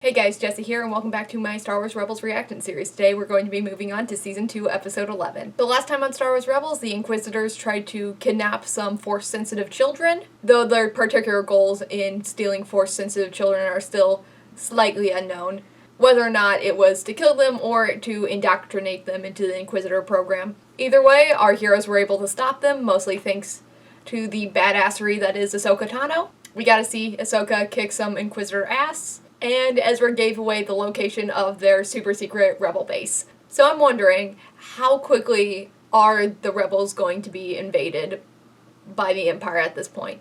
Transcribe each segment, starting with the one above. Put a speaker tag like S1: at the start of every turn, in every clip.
S1: Hey guys, Jesse here, and welcome back to my Star Wars Rebels reaction series. Today we're going to be moving on to Season 2, Episode 11. The last time on Star Wars Rebels, the Inquisitors tried to kidnap some Force-sensitive children, though their particular goals in stealing Force-sensitive children are still slightly unknown, whether or not it was to kill them or to indoctrinate them into the Inquisitor program. Either way, our heroes were able to stop them, mostly thanks to the badassery that is Ahsoka Tano. We got to see Ahsoka kick some Inquisitor ass, and Ezra gave away the location of their super secret rebel base. So I'm wondering, how quickly are the rebels going to be invaded by the Empire at this point?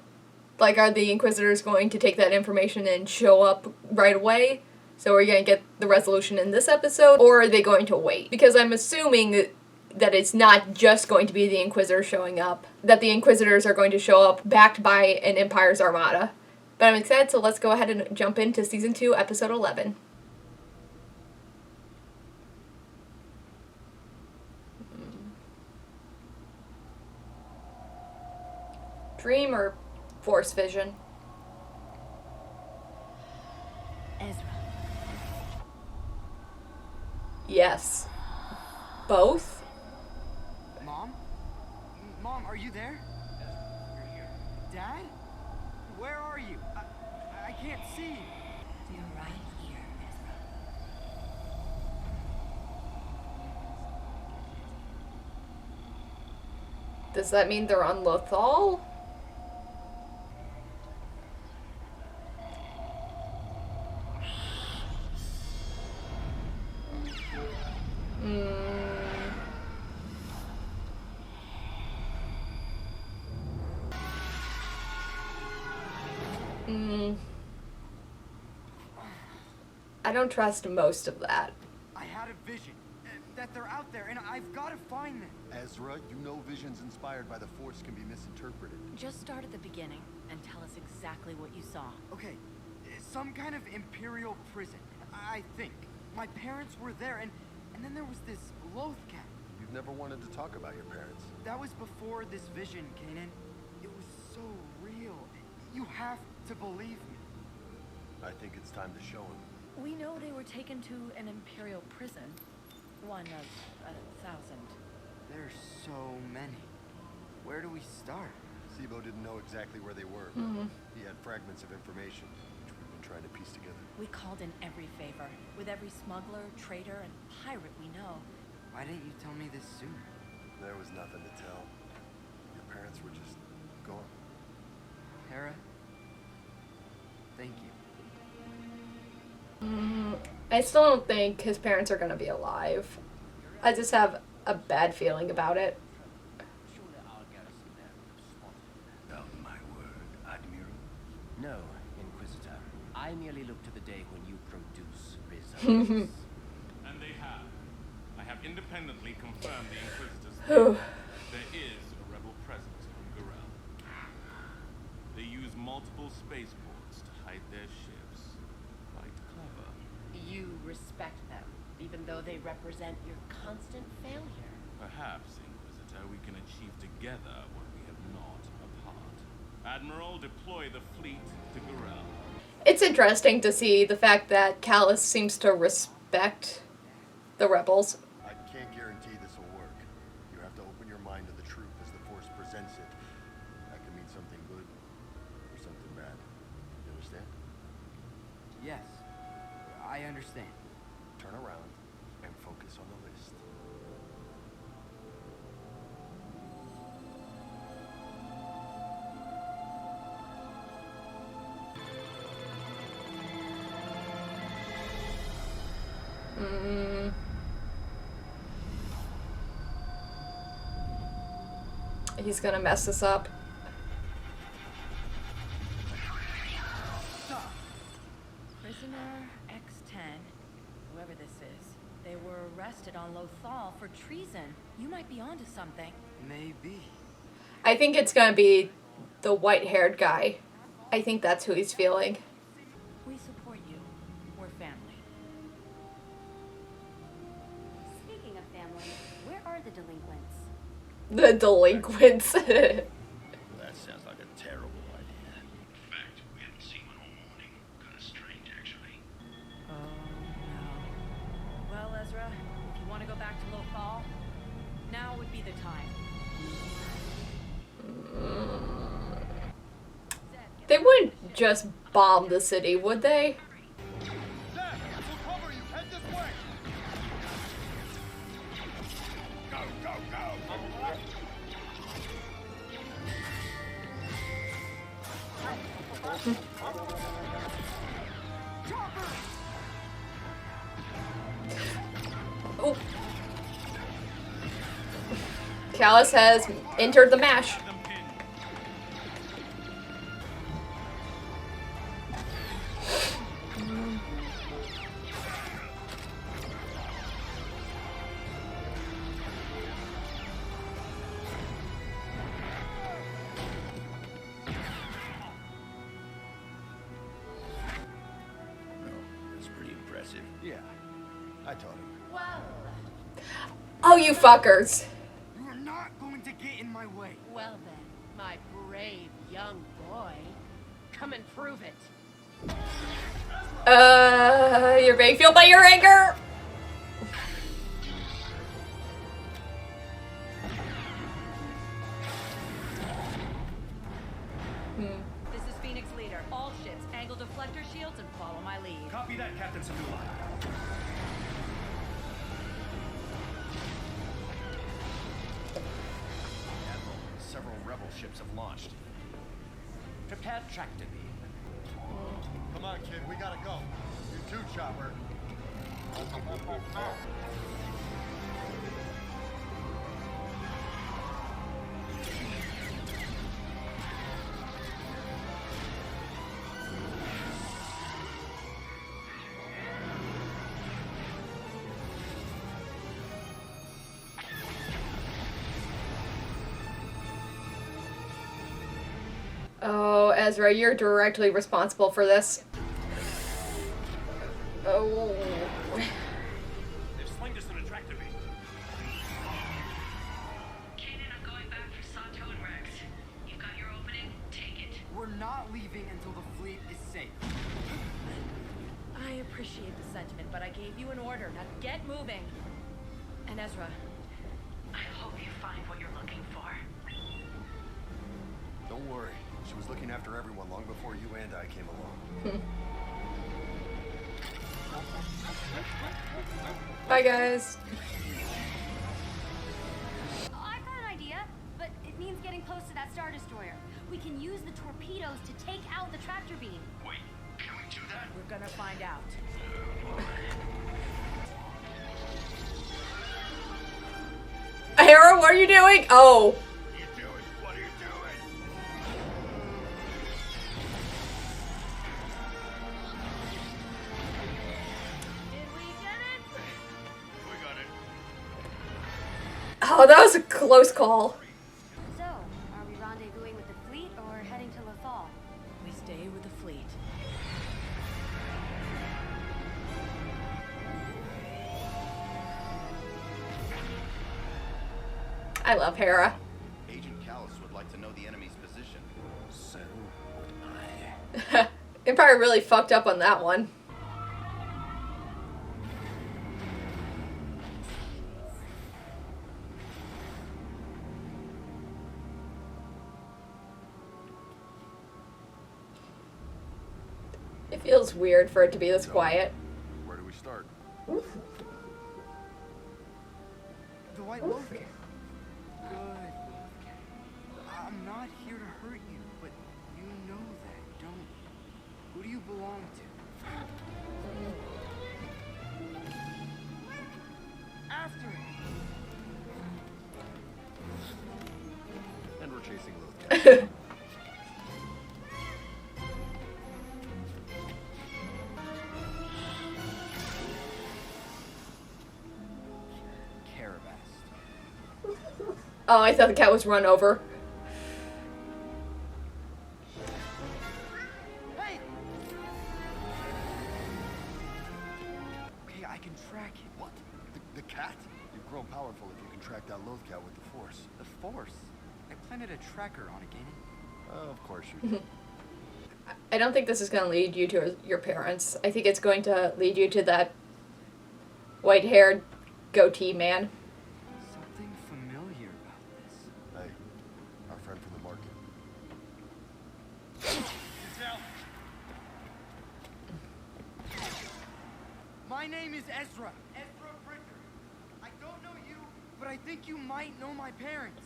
S1: Like, are the Inquisitors going to take that information and show up right away? So are we going to get the resolution in this episode, or are they going to wait? Because I'm assuming that it's not just going to be the Inquisitors showing up, that the Inquisitors are going to show up backed by an Empire's armada. But I'm excited, so let's go ahead and jump into Season 2, Episode 11. Dream or Force vision?
S2: Ezra.
S1: Yes. Both?
S3: Mom? Mom, are you there?
S4: You're here.
S3: Dad? Where are you? I can't see you.
S2: You're right here, Ezra.
S1: Does that mean they're on Lothal? I don't trust most of that.
S3: I had a vision that they're out there, and I've got to find them.
S4: Ezra, you know visions inspired by the Force can be misinterpreted.
S2: Just start at the beginning and tell us exactly what you saw.
S3: Okay, some kind of Imperial prison, I think. My parents were there, and then there was this Lothal.
S4: You've never wanted to talk about your parents.
S3: That was before this vision, Kanan. It was so real. You have to believe me.
S4: I think it's time to show him.
S2: We know they were taken to an Imperial prison. One of 1,000.
S3: There's so many. Where do we start?
S4: Sibo didn't know exactly where they were. He had fragments of information, which we've been trying to piece together.
S2: We called in every favor, with every smuggler, traitor, and pirate we know.
S3: Why didn't you tell me this sooner?
S4: There was nothing to tell. Your parents were just gone.
S3: Hera, thank you.
S1: I still don't think his parents are gonna be alive. I just have a bad feeling about it.
S5: Oh, my word, Admiral? No, Inquisitor. I merely look to the day when you produce results.
S6: And they have. I have independently confirmed the Inquisitor's theory. There is a rebel presence on Garel. They use multiple spaceports to hide their ships. Quite clever.
S2: You respect them, even though they represent your constant failure.
S6: Perhaps, Inquisitor, we can achieve together what we have not apart. Admiral, deploy the fleet to Garel.
S1: It's interesting to see the fact that Callus seems to respect the rebels.
S4: I can't guarantee this will work. You have to open your mind to the truth as the Force presents it. That can mean something good or something bad. You understand?
S3: Yes, I understand.
S4: Turn around and focus on the list.
S1: He's gonna mess this up.
S2: Prisoner X-10, whoever this is, they were arrested on Lothal for treason. You might be onto something.
S3: Maybe.
S1: I think it's gonna be the white-haired guy. I think that's who he's feeling.
S2: We support you. We're family.
S7: Speaking of family, where are the delinquents?
S1: The delinquents.
S4: That sounds like a terrible idea.
S5: In fact, we haven't seen one all morning. Kind of strange, actually.
S2: want to go back to Lothal? Now would be the time.
S1: They wouldn't just bomb the city, would they?
S4: Zed, we'll cover you. Head this way. Go, go, go.
S1: Oh. Callus has entered the mash.
S5: That's pretty impressive.
S4: Yeah, I taught him.
S1: Oh, you fuckers.
S3: You are not going to get in my way.
S8: Well then, my brave young boy, come and prove it.
S1: You're being fueled by your anger.
S2: This is Phoenix Leader. All ships, angle deflector shields and follow my lead.
S5: Copy that, Captain Sabula. Admiral, several rebel ships have launched. Prepare tractor beam.
S4: Come on, kid. We gotta go. You too, Chopper.
S1: Oh, Ezra, you're directly responsible for this. Oh.
S5: They've slinged us in a tractor beam.
S9: Kanan, I'm going back for Sato and Rex. You've got your opening, take it.
S3: We're not leaving until the fleet is safe.
S2: I appreciate the sentiment, but I gave you an order. Now get moving. And Ezra,
S9: I hope you find what you're looking for.
S4: Don't worry. She was looking after everyone long before you and I came along.
S1: Bye, guys.
S7: I've got an idea, but it means getting close to that Star Destroyer. We can use the torpedoes to take out the tractor beam.
S5: Wait, can we do that?
S2: we're gonna find out.
S1: Hera, what are you doing? Oh.
S5: What are you doing? What are you doing?
S2: Did we get it?
S5: We got it.
S1: Oh, that was a close call.
S7: So, are we rendezvousing with the fleet or heading to Lothal?
S2: We stay with the fleet.
S1: I love Hera.
S5: Agent Callus would like to know the enemy's position. So would I.
S1: Empire really fucked up on that one. It feels weird for it to be this quiet.
S4: Where do we start?
S3: The White Lothal. Good Lothal. I'm not here to hurt you, but you know that, don't you? Who do you belong to? After it.
S4: And we're chasing Lothal.
S1: Oh, I thought the cat was run over.
S3: Hey! Okay, I can track it.
S4: What? The cat? You've grown powerful if you can track down Lothal with the Force.
S3: The Force. I planted a tracker on it, Kanan.
S4: Of course you did.
S1: I don't think this is going to lead you to your parents. I think it's going to lead you to that white-haired goatee, man.
S3: Something familiar about this.
S4: Hey, our friend from the market.
S3: My name is Ezra. Ezra Bridger. I don't know you, but I think you might know my parents.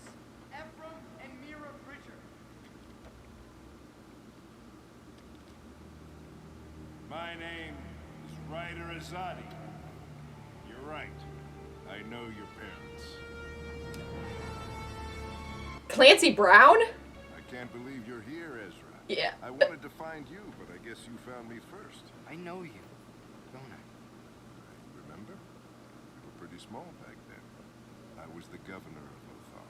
S3: Ephraim and Mira Bridger.
S6: My name is Ryder Azadi. You're right. I know your parents.
S1: Clancy Brown?
S10: I can't believe you're here, Ezra.
S1: Yeah.
S10: I wanted to find you, but I guess you found me first.
S3: I know you, don't I?
S10: Remember? You were pretty small back then. I was the governor of Lothal.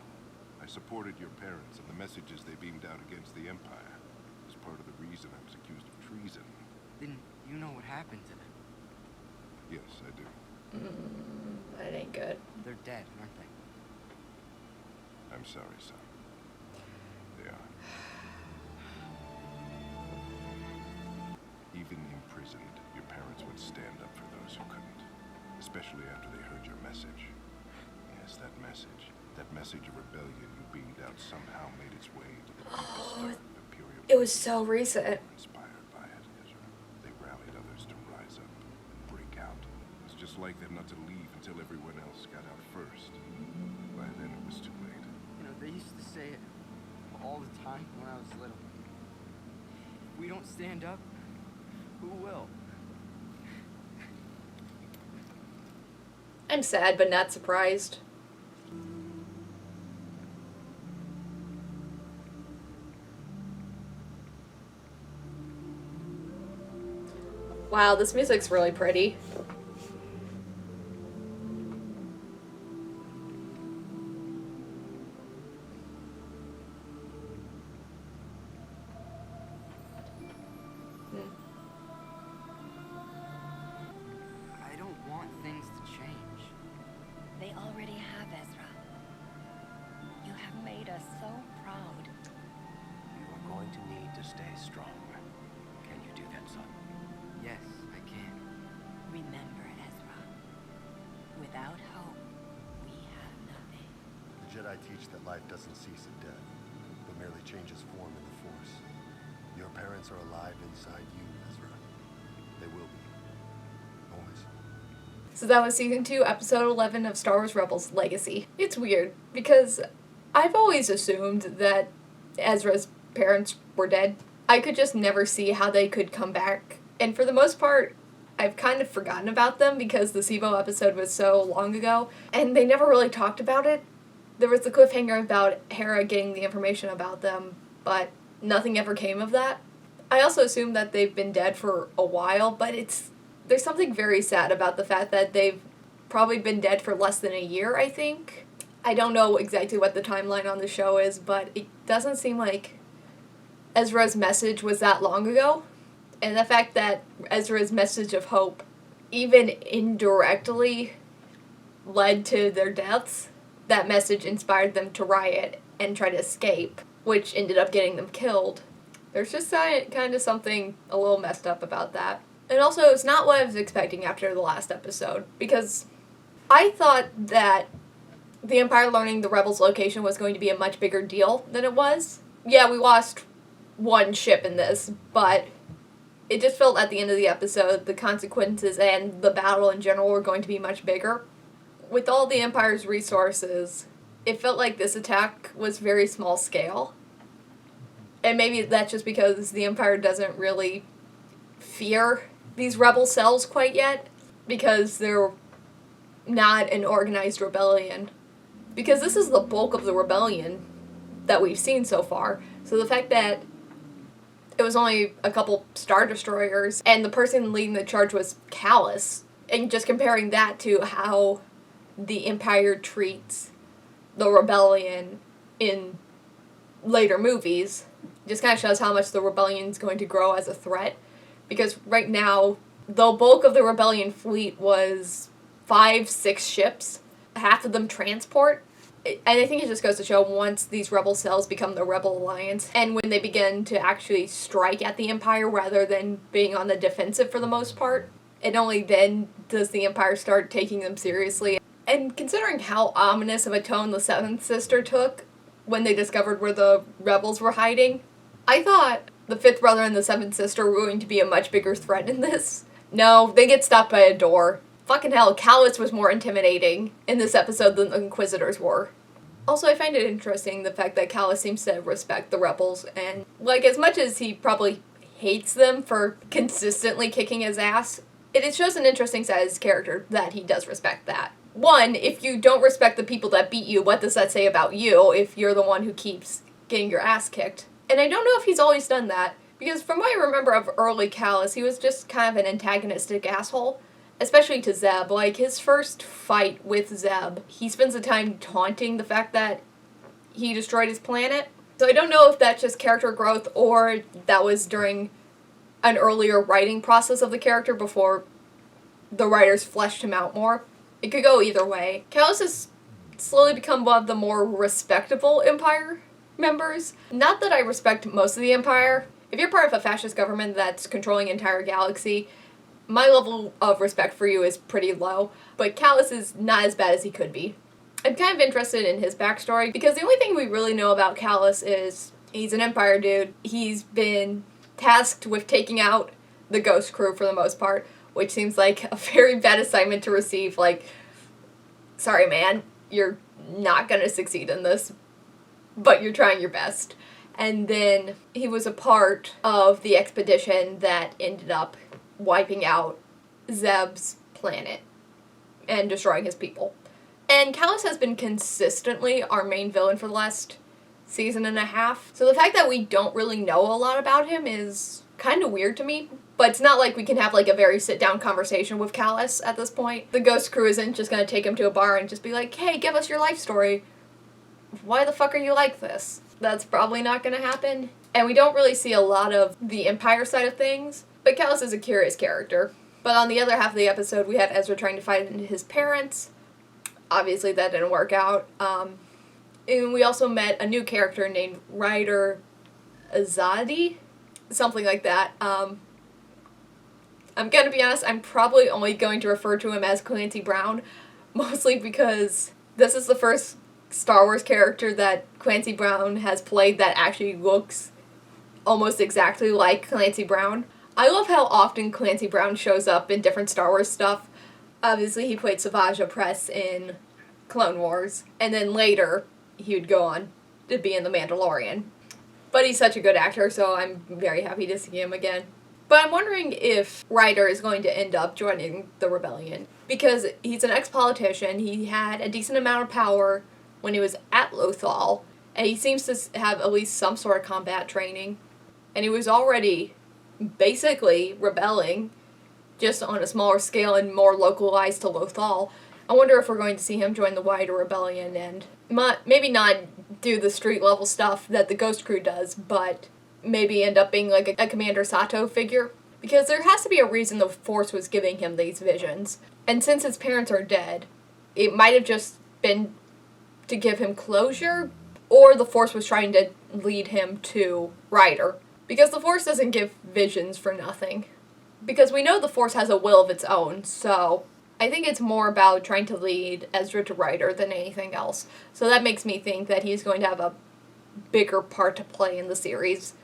S10: I supported your parents and the messages they beamed out against the Empire. It was part of the reason I was accused of treason.
S3: Then you know what happened to them.
S10: Yes, I do.
S1: That ain't good.
S3: They're dead, aren't they?
S10: I'm sorry, son. They are. Even imprisoned, your parents would stand up for those who couldn't. Especially after they heard your message. Yes, that message. That message of rebellion you beamed out somehow made its way to the deepest dark of Imperial.
S1: It was so recent.
S10: Inspired by it, Ezra. They rallied others to rise up and break out. It was just like them not to leave until everyone else got out first. By then it was too late.
S3: You know, they used to say it all the time when I was little. If we don't stand up, who will?
S1: I'm sad, but not surprised. Wow, this music's really pretty.
S3: I don't want things to change.
S2: They already have, Ezra. You have made us so proud.
S5: You are going to need to stay strong. Can you do that, son?
S3: Yes, I can.
S2: Remember, Ezra. Without hope, we have nothing.
S4: The Jedi teach that life doesn't cease at death, but merely changes form in the Force. Your parents are alive inside you, Ezra. They will be. Always.
S1: So that was season 2, episode 11 of Star Wars Rebels Legacy. It's weird, because I've always assumed that Ezra's parents were dead. I could just never see how they could come back. And for the most part, I've kind of forgotten about them because the SIBO episode was so long ago, and they never really talked about it. There was the cliffhanger about Hera getting the information about them, but nothing ever came of that. I also assume that they've been dead for a while, but there's something very sad about the fact that they've probably been dead for less than a year, I think. I don't know exactly what the timeline on the show is, but it doesn't seem like Ezra's message was that long ago. And the fact that Ezra's message of hope even indirectly led to their deaths, that message inspired them to riot and try to escape, which ended up getting them killed. There's just kind of something a little messed up about that. And also, it's not what I was expecting after the last episode, because I thought that the Empire learning the Rebels' location was going to be a much bigger deal than it was. Yeah, we lost one ship in this, but it just felt at the end of the episode the consequences and the battle in general were going to be much bigger. With all the Empire's resources, it felt like this attack was very small scale. And maybe that's just because the Empire doesn't really fear these rebel cells quite yet, because they're not an organized rebellion. Because this is the bulk of the rebellion that we've seen so far. So the fact that it was only a couple Star Destroyers, and the person leading the charge was Callus, and just comparing that to how the Empire treats the rebellion in later movies, just kind of shows how much the rebellion's going to grow as a threat. Because right now, the bulk of the rebellion fleet was 5-6 ships, half of them transport. And I think it just goes to show once these rebel cells become the Rebel Alliance, and when they begin to actually strike at the Empire rather than being on the defensive for the most part, and only then does the Empire start taking them seriously. And considering how ominous of a tone the Seventh Sister took when they discovered where the rebels were hiding, I thought the Fifth Brother and the Seventh Sister were going to be a much bigger threat in this. No, they get stopped by a door. Fucking hell, Callus was more intimidating in this episode than the Inquisitors were. Also, I find it interesting the fact that Callus seems to respect the rebels, and, like, as much as he probably hates them for consistently kicking his ass, it shows an interesting side of his character that he does respect that. One, if you don't respect the people that beat you, what does that say about you if you're the one who keeps getting your ass kicked? And I don't know if he's always done that, because from what I remember of early Callus, he was just kind of an antagonistic asshole. Especially to Zeb. Like, his first fight with Zeb, he spends the time taunting the fact that he destroyed his planet. So I don't know if that's just character growth or that was during an earlier writing process of the character before the writers fleshed him out more. It could go either way. Callus has slowly become one of the more respectable Empire members. Not that I respect most of the Empire. If you're part of a fascist government that's controlling an entire galaxy, my level of respect for you is pretty low, but Callus is not as bad as he could be. I'm kind of interested in his backstory, because the only thing we really know about Callus is he's an Empire dude. He's been tasked with taking out the Ghost Crew for the most part, which seems like a very bad assignment to receive. Like, sorry man, you're not gonna succeed in this, but you're trying your best. And then he was a part of the expedition that ended up wiping out Zeb's planet and destroying his people. And Callus has been consistently our main villain for the last season and a half. So the fact that we don't really know a lot about him is kind of weird to me. But it's not like we can have like a very sit-down conversation with Callus at this point. The Ghost Crew isn't just going to take him to a bar and just be like, hey, give us your life story. Why the fuck are you like this? That's probably not going to happen. And we don't really see a lot of the Empire side of things. But Callus is a curious character. But on the other half of the episode, we had Ezra trying to fight his parents. Obviously, that didn't work out. And we also met a new character named Ryder Azadi. Something like that. I'm gonna be honest, I'm probably only going to refer to him as Clancy Brown. Mostly because this is the first Star Wars character that Clancy Brown has played that actually looks almost exactly like Clancy Brown. I love how often Clancy Brown shows up in different Star Wars stuff. Obviously, he played Savage Opress in Clone Wars, and then later, he would go on to be in The Mandalorian. But he's such a good actor, so I'm very happy to see him again. But I'm wondering if Ryder is going to end up joining the rebellion, because he's an ex-politician, he had a decent amount of power when he was at Lothal, and he seems to have at least some sort of combat training, and he was already basically rebelling, just on a smaller scale and more localized to Lothal. I wonder if we're going to see him join the wider rebellion and maybe not do the street level stuff that the Ghost Crew does, but maybe end up being like a Commander Sato figure. Because there has to be a reason the Force was giving him these visions. And since his parents are dead, it might have just been to give him closure, or the Force was trying to lead him to Ryder. Because the Force doesn't give visions for nothing. Because we know the Force has a will of its own, so I think it's more about trying to lead Ezra to Ryder than anything else. So that makes me think that he's going to have a bigger part to play in the series.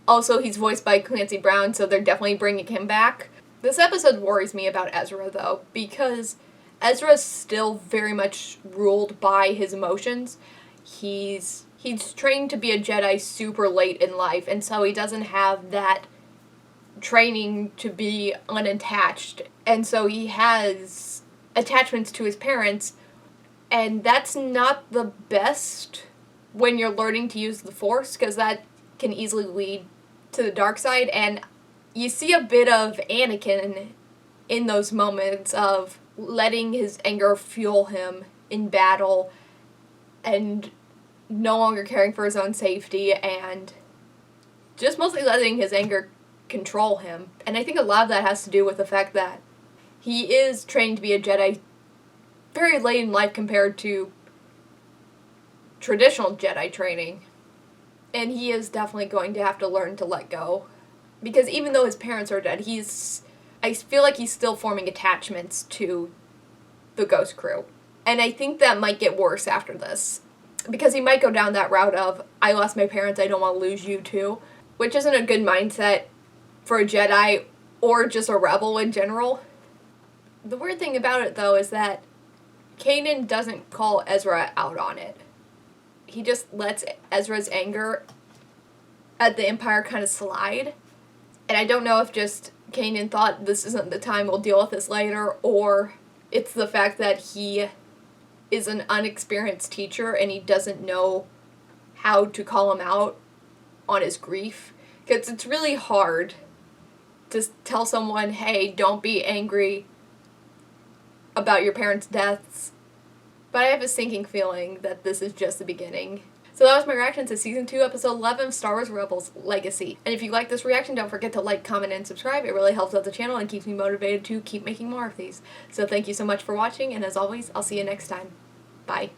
S1: Also, he's voiced by Clancy Brown, so they're definitely bringing him back. This episode worries me about Ezra, though, because Ezra's still very much ruled by his emotions. He's trained to be a Jedi super late in life, and so he doesn't have that training to be unattached. And so he has attachments to his parents, and that's not the best when you're learning to use the Force, because that can easily lead to the dark side. And you see a bit of Anakin in those moments of letting his anger fuel him in battle and no longer caring for his own safety and just mostly letting his anger control him. And I think a lot of that has to do with the fact that he is trained to be a Jedi very late in life compared to traditional Jedi training. And he is definitely going to have to learn to let go. Because even though his parents are dead, I feel like he's still forming attachments to the Ghost Crew. And I think that might get worse after this. Because he might go down that route of, I lost my parents, I don't want to lose you too. Which isn't a good mindset for a Jedi or just a rebel in general. The weird thing about it, though, is that Kanan doesn't call Ezra out on it. He just lets Ezra's anger at the Empire kind of slide. And I don't know if just Kanan thought this isn't the time, we'll deal with this later, or it's the fact that he is an unexperienced teacher and he doesn't know how to call him out on his grief. Because it's really hard to tell someone, hey, don't be angry about your parents' deaths. But I have a sinking feeling that this is just the beginning. So that was my reaction to Season 2, Episode 11 of Star Wars Rebels Legacy. And if you like this reaction, don't forget to like, comment, and subscribe. It really helps out the channel and keeps me motivated to keep making more of these. So thank you so much for watching, and as always, I'll see you next time. Bye.